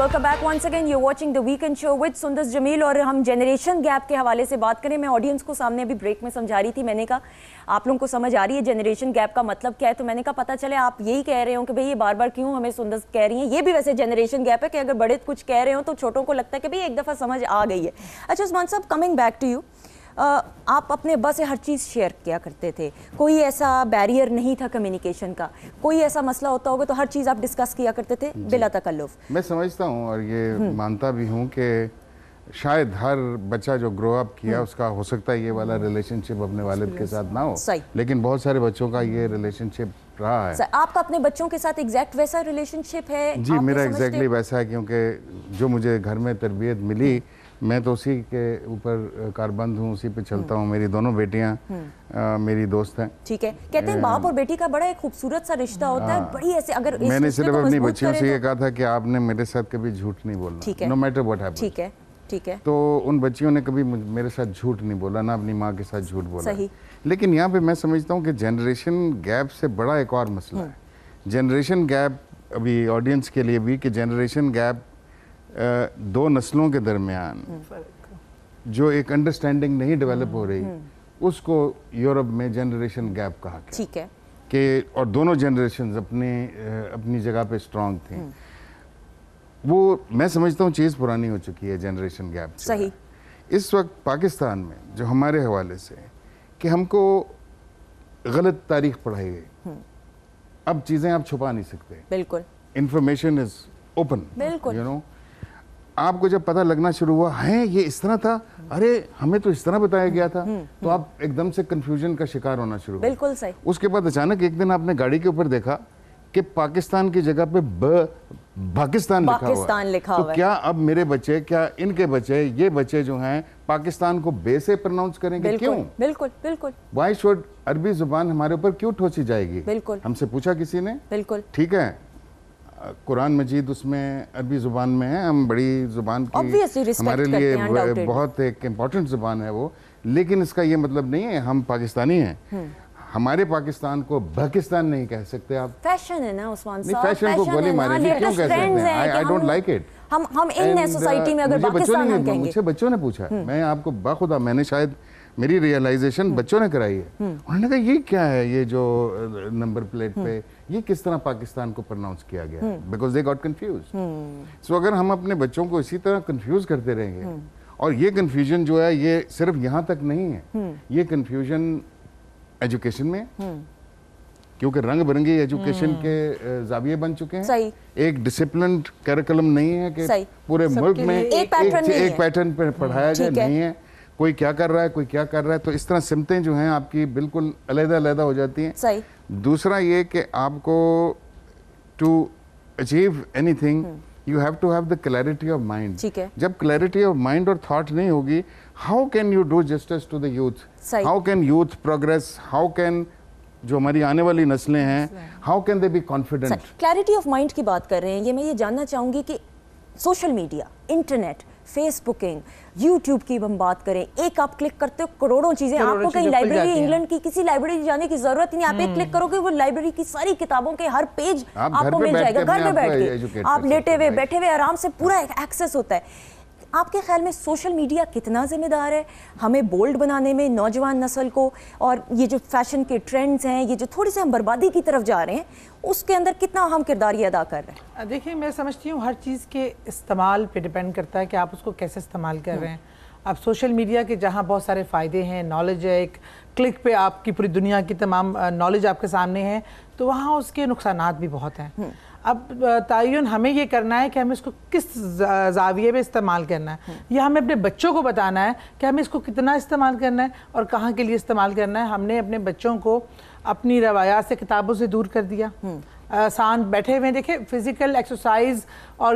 Welcome back once again. You watching the weekend show with Sundas Jamil. और हम generation gap के हवाले से बात करें। मैं ऑडियंस को सामने अभी ब्रेक में समझा रही थी, मैंने कहा आप लोगों को समझ आ रही है जनरेशन गैप का मतलब क्या है? तो मैंने कहा पता चले आप यही कह रहे हो कि भाई ये बार बार क्यों हमें सुंदस कह रही हैं। ये भी वैसे जनरेशन गैप है कि अगर बड़े कुछ कह रहे हो तो छोटों को लगता है कि भाई एक दफ़ा समझ आ गई है। अच्छा उस्मान साहब, कमिंग बैक टू यू, आप अपने अब्बा से हर चीज़ शेयर किया करते थे, कोई ऐसा बैरियर नहीं था कम्युनिकेशन का, कोई ऐसा मसला होता होगा तो हर चीज़ आप डिस्कस किया करते थे बिला तकल्लुफ। मैं समझता हूँ और ये मानता भी हूँ कि शायद हर बच्चा जो ग्रो अप किया उसका हो सकता है ये वाला रिलेशनशिप अपने वालिद के साथ ना हो, लेकिन बहुत सारे बच्चों का ये रिलेशनशिप रहा है। आपका अपने बच्चों के साथ एग्जैक्ट वैसा रिलेशनशिप है? जी मेरा एग्जैक्टली वैसा है, क्योंकि जो मुझे घर में तरबियत मिली मैं तो उसी के ऊपर कारबंद हूँ, उसी पे चलता हूँ। मेरी दोनों बेटियाँ मेरी दोस्त हैं। ठीक है, कहते हैं बाप और बेटी का बड़ा एक खूबसूरत सा रिश्ता होता है, बड़ी ऐसे। अगर मैंने सिर्फ अपनी बच्चियों से ये कहा था कि आपने मेरे साथ कभी झूठ नहीं बोलना, नो मैटर व्हाट हैपेंस। ठीक है, ठीक है। तो उन बच्चियों ने कभी मेरे साथ झूठ नहीं बोला, ना अपनी माँ के साथ झूठ बोला। सही। लेकिन यहाँ पे मैं समझता हूँ कि जनरेशन गैप से बड़ा एक और मसला है। जनरेशन गैप अभी ऑडियंस के लिए भी कि जनरेशन गैप दो नस्लों के दरमियान जो एक अंडरस्टैंडिंग नहीं डेवलप हो रही, उसको यूरोप में जनरेशन गैप कहा गया। ठीक है कि और दोनों जनरेशन अपनी जगह पे स्ट्रांग थी। वो मैं समझता हूँ चीज़ पुरानी हो चुकी है जनरेशन गैप। सही। इस वक्त पाकिस्तान में जो हमारे हवाले से कि हमको गलत तारीख पढ़ाई गई, अब चीज़ें आप छुपा नहीं सकते। बिल्कुल। Information is open. बिल्कुल। यू नो, आपको जब पता लगना शुरू हुआ है ये इस तरह था, अरे हमें तो इस तरह बताया गया था, तो आप एकदम से कंफ्यूजन का शिकार होना शुरू। बिल्कुल सही। उसके बाद अचानक एक दिन आपने गाड़ी के ऊपर देखा कि पाकिस्तान की जगह पे पाकिस्तान लिखा हुआ है। तो क्या अब मेरे बच्चे, क्या इनके बच्चे, ये बच्चे जो हैं पाकिस्तान को बे से प्रोनाउंस करेंगे? क्यों? बिल्कुल बिल्कुल। वाई शुड अरबी जुबान हमारे ऊपर क्यों ठोसी जाएगी? बिल्कुल। हमसे पूछा किसी ने? बिल्कुल। ठीक है, कुरान मजीद उसमें अरबी ज़ुबान में है, हम बड़ी ज़ुबान की हमारे लिए बहुत एक इम्पॉर्टेंट ज़ुबान है वो, लेकिन इसका ये मतलब नहीं है हम पाकिस्तानी हैं। हमारे पाकिस्तान को पाकिस्तान नहीं कह सकते आप। फैशन है ना उस्मान साहब, फैशन को गोली मारेंगे क्यों कह सकते हैं? I don't like it. हम इन सोसाइटी में अगर पाकिस्तान हम कहेंगे। मुझे बच्चों ने पूछा, मैं आपको बाखुदा, मैंने शायद मेरी रियलाइजेशन बच्चों ने कराई है। उन्होंने कहा ये क्या है, ये जो नंबर प्लेट पे ये किस तरह पाकिस्तान को प्रोनाउंस किया गया, बिकॉज दे गॉट कंफ्यूज्ड। सो अगर हम अपने बच्चों को इसी तरह कंफ्यूज करते रहेंगे, और ये कंफ्यूजन जो है ये सिर्फ यहाँ तक नहीं है, ये कंफ्यूजन एजुकेशन में, क्योंकि रंग बिरंगी एजुकेशन के जाविये बन चुके हैं। सही। एक डिसिप्लिन्ड करिकुलम नहीं है कि पूरे मुल्क में एक पैटर्न पे पढ़ाया जाए, नहीं है। कोई क्या कर रहा है, कोई क्या कर रहा है, तो इस तरह सिमतें जो हैं आपकी बिल्कुल अलग-अलग हो जाती हैं। सही। दूसरा ये कि आपको to achieve anything you have to have the clarity of mind. ठीक है। जब क्लैरिटी ऑफ माइंड और थॉट नहीं होगी, how can you do justice to the youth? How can youth progress? How can जो हमारी आने वाली नस्लें हैं, how can they be confident? Clarity of mind की बात कर रहे हैं, ये मैं ये जानना चाहूंगी कि सोशल मीडिया, इंटरनेट, फेसबुकिंग, यूट्यूब की हम बात करें, एक आप क्लिक करते हो करोड़ों चीजें, आपको कहीं लाइब्रेरी, इंग्लैंड की किसी लाइब्रेरी जाने की जरूरत ही नहीं। आप एक क्लिक करोगे वो लाइब्रेरी की सारी किताबों के हर पेज आपको मिल जाएगा, घर में बैठ के आप लेटे हुए बैठे हुए आराम से पूरा एक्सेस होता है। आपके ख्याल में सोशल मीडिया कितना जिम्मेदार है हमें बोल्ड बनाने में नौजवान नस्ल को, और ये जो फैशन के ट्रेंड्स हैं, ये जो थोड़ी सी हम बर्बादी की तरफ जा रहे हैं, उसके अंदर कितना अहम किरदार ये अदा कर रहे हैं? देखिए मैं समझती हूँ हर चीज़ के इस्तेमाल पे डिपेंड करता है कि आप उसको कैसे इस्तेमाल कर रहे हैं। अब सोशल मीडिया के जहाँ बहुत सारे फ़ायदे हैं, नॉलेज है, एक क्लिक पे आपकी पूरी दुनिया की तमाम नॉलेज आपके सामने है, तो वहाँ उसके नुकसानात भी बहुत हैं। अब तयन हमें ये करना है कि हमें इसको किस जाविये में इस्तेमाल करना है, या हमें अपने बच्चों को बताना है कि हमें इसको कितना इस्तेमाल करना है और कहाँ के लिए इस्तेमाल करना है। हमने अपने बच्चों को अपनी रवायात से, किताबों से दूर कर दिया। शांत बैठे हुए, देखे फिजिकल एक्सरसाइज और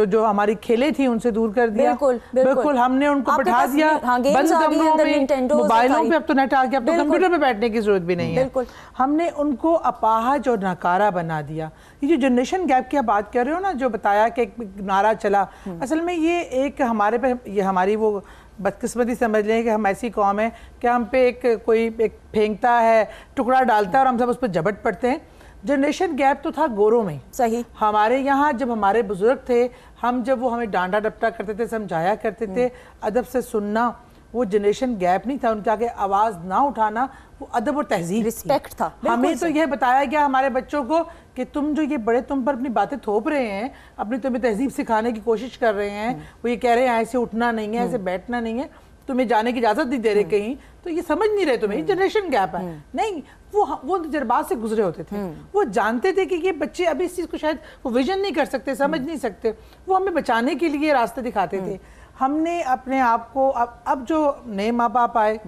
जो हमारी खेलें थी उनसे दूर कर दिया। बिल्कुल हमने उनको बैठा दिया बंद कमरों में, मोबाइलों पे अब तो नेट आ गया, अब तो कंप्यूटर पे बैठने की जरूरत भी नहीं है। हमने उनको अपाहज और नकारा बना दिया। ये जो जनरेशन गैप की आप बात कर रहे हो ना, जो बताया कि एक नारा चला, असल में ये एक हमारे पे, ये हमारी वो बदकिस्मती समझ लें कि हम ऐसी कौम है कि हम पे कोई फेंकता है, टुकड़ा डालता है और हम सब उस पर झपट पड़ते हैं। जनरेशन गैप तो था गोरों में। सही। हमारे यहाँ जब हमारे बुजुर्ग थे, हम जब वो हमें डांटा डपटा करते थे, समझाया करते थे, अदब से सुनना, वो जनरेशन गैप नहीं था, उनके आगे आवाज ना उठाना, वो अदब और तहजीब, रिस्पेक्ट था। हमें तो यह बताया गया हमारे बच्चों को कि तुम जो ये बड़े तुम पर अपनी बातें थोप रहे हैं, अपनी तुम्हें तहजीब सिखाने की कोशिश कर रहे हैं, वो ये कह रहे हैं ऐसे उठना नहीं है, ऐसे बैठना नहीं है, तुम्हें जाने की इजाजत नहीं दे रहे कहीं, तो ये समझ नहीं रहे तुम्हें, जनरेशन गैप है। नहीं, वो तजर्बात से गुजरे होते थे, वो जानते थे कि ये बच्चे अभी इस चीज को शायद वो विजन नहीं कर सकते, समझ नहीं सकते, वो हमें बचाने के लिए रास्ते दिखाते थे। हमने अपने आप को अब जो नए माँ बाप आए,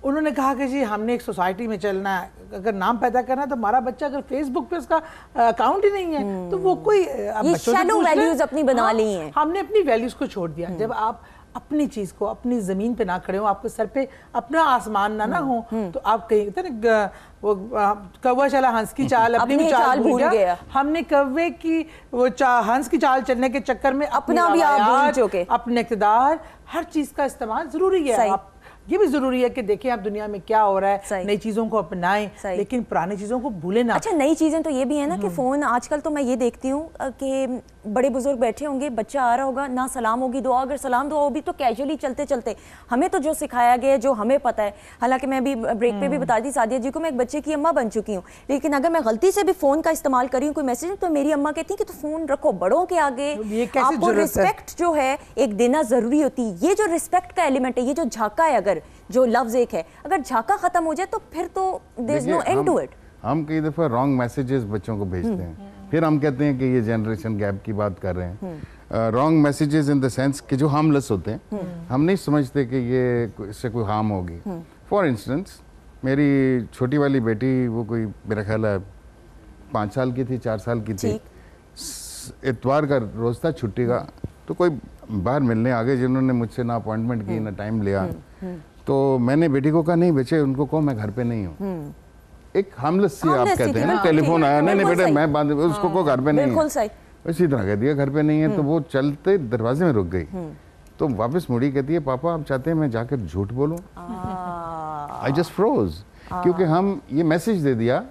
उन्होंने कहा कि जी हमने एक सोसाइटी में चलना है, अगर नाम पैदा करना है तो हमारा बच्चा अगर फेसबुक पे उसका अकाउंट ही नहीं है तो वो कोई शैलो वैल्यूज अपनी बना ली हैं। हमने अपनी वैल्यूज को छोड़ दिया। जब आप अपनी चीज को अपनी जमीन पे ना खड़े हो, आपके सर पे अपना आसमान ना हो, तो आप कहीं वो कौवा चला हंस की चाल अपनी चाल भूल गया। हमने कौवे की वो हंस की चाल चलने के चक्कर में अपना भी आप भूल चुके। अपने इक़्तिदार, हर चीज का इस्तेमाल जरूरी है। आप ये भी जरूरी है कि देखें आप दुनिया में क्या हो रहा है, नई चीजों को अपनाएं, लेकिन पुरानी चीजों को भूलें ना। अच्छा, नई चीजें तो ये भी है ना कि फोन आजकल तो मैं ये देखती हूँ कि बड़े बुजुर्ग बैठे होंगे, बच्चा आ रहा होगा, ना सलाम होगी दुआ, अगर सलाम दुआ होगी तो कैजुअली चलते चलते हमें तो जो सिखाया गया है, जो हमें पता है, हालांकि मैं भी ब्रेक पे भी बता दी सादिया जी को, मैं एक बच्चे की अम्मा बन चुकी हूँ, लेकिन अगर मैं गलती से भी फोन का इस्तेमाल करी हूँ कोई मैसेज, तो मेरी अम्मा कहती है कि तो फोन रखो, बड़ों के आगे आपको रिस्पेक्ट जो है एक देना जरूरी होती है। ये जो रिस्पेक्ट का एलिमेंट है, ये जो झाका है, अगर जो लफ्ज एक है, अगर झाका खत्म हो जाए तो फिर तो there is no end to it. हम कई दफा रॉन्ग मैसेजेस बच्चों को भेजते हैं, फिर हम कहते हैं कि ये जनरेशन गैप की बात कर रहे हैं। Wrong messages in the sense कि जो हार्मलेस होते हैं, हम नहीं समझते कि ये इससे कोई हार्म होगी। फॉर इंस्टेंस, मेरी छोटी वाली बेटी, वो कोई मेरा ख्याल है 5 साल की थी, 4 साल की थी, इतवार का रोज था छुट्टी का, तो कोई बाहर मिलने आ गए जिन्होंने मुझसे ना अपॉइंटमेंट की ना टाइम लिया, तो मैंने बेटी को कहा नहीं बच्चे, उनको कहो मैं घर पे नहीं हूँ। एक हार्मलेस सी आप कहते हैं ना, टेलीफोन आया, नहीं बेटा मैं बात, उसको को घर पे नहीं है, इसी तरह कह दिया घर पे नहीं है, तो वो चलते दरवाजे में रुक गई, तो वापस मुड़ी, कहती है पापा आप चाहते हैं मैं जाकर झूठ बोलूं? आई जस्ट फ्रोज, क्योंकि हम ये मैसेज दे दिया।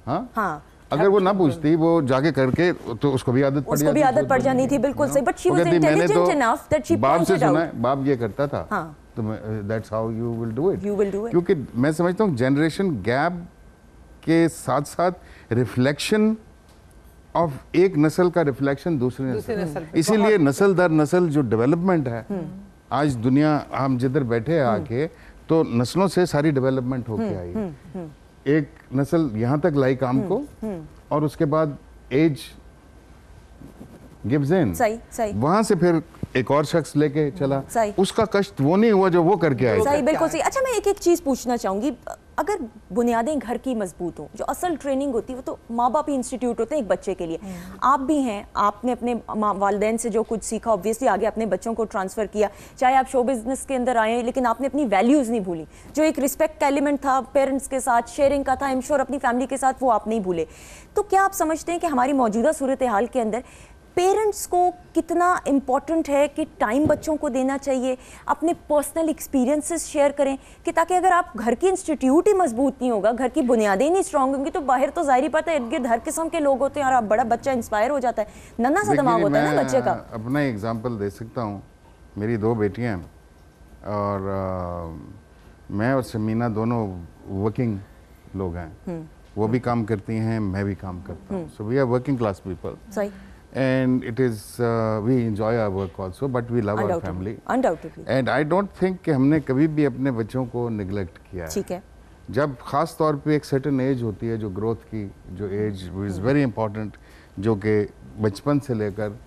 हाँ, अगर वो ना पूछती, वो जाके करके, तो उसको भी आदत पड़ जानी थी। बिल्कुल सही, but she was intelligent enough that she pointed out. बाप से सुना है, बाप ये करता था, तो that's how you will do it. क्योंकि मैं समझता हूँ जनरेशन गैप के साथ साथ रिफ्लेक्शन ऑफ एक नस्ल का रिफ्लेक्शन दूसरी नस्ल, इसीलिए नस्ल दर नस्ल जो डेवलपमेंट है आज दुनिया, हम जिधर बैठे हैं आके, तो नस्लों से सारी डेवलपमेंट होके आई है। एक नस्ल यहाँ तक लाई काम को, और उसके बाद एज गिव्स इन, वहां से फिर एक और शख्स लेके चला, उसका कष्ट वो नहीं हुआ जो वो करके आया। सही, बिल्कुल सही। अच्छा, मैं एक चीज पूछना चाहूंगी, अगर बुनियादें घर की मजबूत हो, जो असल ट्रेनिंग होती है वो तो माँ बाप ही इंस्टीट्यूट होते हैं एक बच्चे के लिए। आप भी हैं, आपने अपने वालिदैन से जो कुछ सीखा ऑब्वियसली आगे अपने बच्चों को ट्रांसफर किया, चाहे आप शो बिजनेस के अंदर आए, लेकिन आपने अपनी वैल्यूज नहीं भूली। जो एक रिस्पेक्ट का एलिमेंट था पेरेंट्स के साथ, शेयरिंग का था, आई एम श्योर अपनी फैमिली के साथ, वो आप नहीं भूले। तो क्या आप समझते हैं कि हमारी मौजूदा सूरत हाल के अंदर पेरेंट्स को कितना इम्पॉर्टेंट है कि टाइम बच्चों को देना चाहिए, अपने पर्सनल एक्सपीरियंसेस शेयर करें, कि ताकि अगर आप घर की इंस्टीट्यूट ही मजबूत नहीं होगा, घर की बुनियादें नहीं स्ट्रांग होंगी, तो बाहर तो जाहिर पता है इर्द गिर्द हर किस्म के लोग होते हैं और आप बड़ा बच्चा इंस्पायर हो जाता है, नन्हा सा दिमाग होता है ना बच्चे का। अपना एग्जाम्पल दे सकता हूँ, मेरी 2 बेटियाँ और मैं और समीना दोनों वर्किंग लोग हैं, वो भी काम करती हैं, मैं भी काम करता हूँ, so we are working class people. सही। And it is we enjoy our work also, but we love our family. Undoubtedly. And I don't think कि हमने कभी भी अपने बच्चों को neglect किया है। ठीक है। जब खास तौर पे एक certain age होती है, जो growth की जो age is very important, जो कि बचपन से लेकर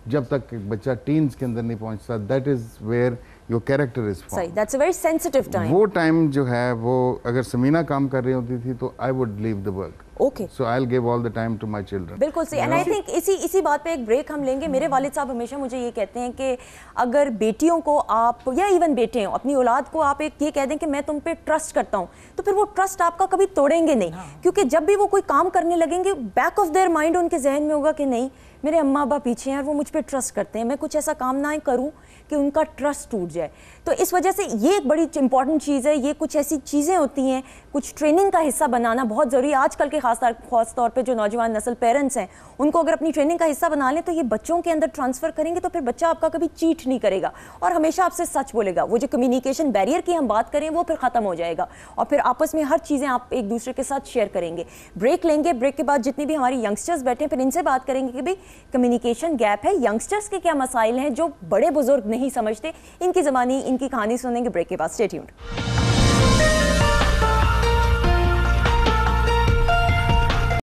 जब तक बच्चा टीन्स के अंदर नहीं पहुंचता, that is where your character is formed. सही, that's a very sensitive time. वो टाइम जो है, वो अगर समीना काम कर रही होती थी तो I would leave the work. Okay. So I'll give all the time to my children. बिल्कुल सही। And I think इसी बात पे एक ब्रेक हम लेंगे। मेरे वालिद साहब हमेशा मुझे ये कहते हैं कि अगर बेटियों को आप, या इवन बेटे हो, अपनी औलाद को आप एक ये कह दें कि मैं तुम पे ट्रस्ट करता हूँ, तो फिर वो ट्रस्ट आपका कभी तोड़ेंगे नहीं। क्योंकि जब भी वो कोई काम करने लगेंगे, बैक ऑफ देयर माइंड उनके जहन में होगा कि नहीं, मेरे अम्मा अब्बा पीछे हैं और वो मुझ पे ट्रस्ट करते हैं, मैं कुछ ऐसा काम ना करूँ कि उनका ट्रस्ट टूट जाए। तो इस वजह से ये एक बड़ी इंपॉर्टेंट चीज़ है। ये कुछ ऐसी चीज़ें होती हैं, कुछ ट्रेनिंग का हिस्सा बनाना बहुत ज़रूरी है। आजकल के खास तौर पे जो नौजवान नस्ल पेरेंट्स हैं, उनको अगर अपनी ट्रेनिंग का हिस्सा बना लें तो ये बच्चों के अंदर ट्रांसफ़र करेंगे तो फिर बच्चा आपका कभी चीट नहीं करेगा और हमेशा आपसे सच बोलेगा। वो जो कम्युनिकेशन बैरियर की हम बात करें वो फिर ख़त्म हो जाएगा और फिर आपस में हर चीज़ें आप एक दूसरे के साथ शेयर करेंगे। ब्रेक लेंगे, ब्रेक के बाद जितनी भी हमारी यंगस्टर्स बैठे हैं फिर इनसे बात करेंगे कि भाई कम्युनिकेशन गैप है, यंगस्टर्स के क्या मसाइल हैं जो बड़े बुजुर्ग नहीं समझते, इनकी ज़बानी इनकी कहानी सुनेंगे ब्रेक के बाद। Stay tuned.